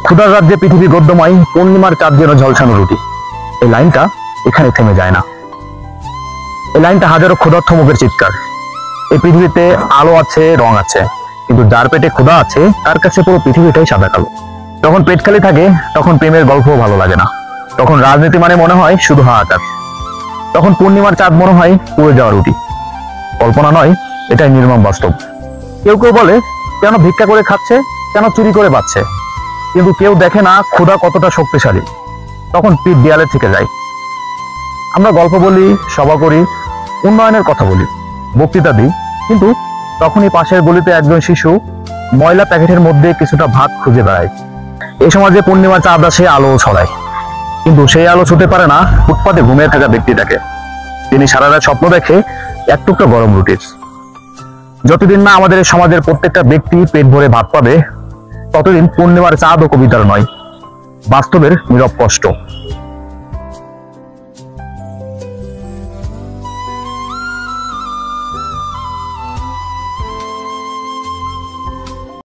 ক্ষুধার রাজ্যে পৃথিবী গদ্যময়, পূর্ণিমার চাঁদ যেন ঝলসানো রুটি। এই লাইনটা এখানে থেমে যায় না। এই লাইনটা হাজারো ক্ষুধার্ত মুখের চিৎকার। এই পৃথিবীতে আলো আছে, রং আছে, কিন্তু যার পেটে ক্ষুধা আছে তার কাছে পুরো পৃথিবীটাই সাদা কালো। যখন পেট খালি থাকে তখন প্রেমের গল্পও ভালো লাগে না। তখন রাজনীতি মানে মনে হয় শুধু হাহাকার। তখন পূর্ণিমার চাঁদ মনে হয় পুড়ে যাওয়া রুটি। কল্পনা নয়, এটাই নির্মম বাস্তব। কেউ কেউ বলে কেন ভিক্ষা করে খাচ্ছে, কেন চুরি করে বাঁচছে, কিন্তু কেউ দেখে না ক্ষুধা কতটা শক্তিশালী। তখন পিঠ দেয়ালে থেকে যায়। আমরা গল্প বলি, সভা করি, উন্নয়নের কথা বলি, বক্তৃতা দিই, কিন্তু তখনই পাশের গলিতে একজন শিশু ময়লা প্যাকেটের মধ্যে কিছুটা ভাত খুঁজে বেড়ায়। এই সমাজে পূর্ণিমার চাঁদ আসে, আলো ছড়ায়, কিন্তু সেই আলো ছুতে পারে না ফুটপাতে ঘুমিয়ে থাকা ব্যক্তিটাকে। তিনি সারা রাত স্বপ্ন দেখে এক টুকরো গরম রুটির। যতদিন না আমাদের এই সমাজের প্রত্যেকটা ব্যক্তি পেট ভরে ভাত পাবে, ততদিন পূর্ণিমার চাঁদ ও কবিতার নয়, বাস্তবের নীরব কষ্ট।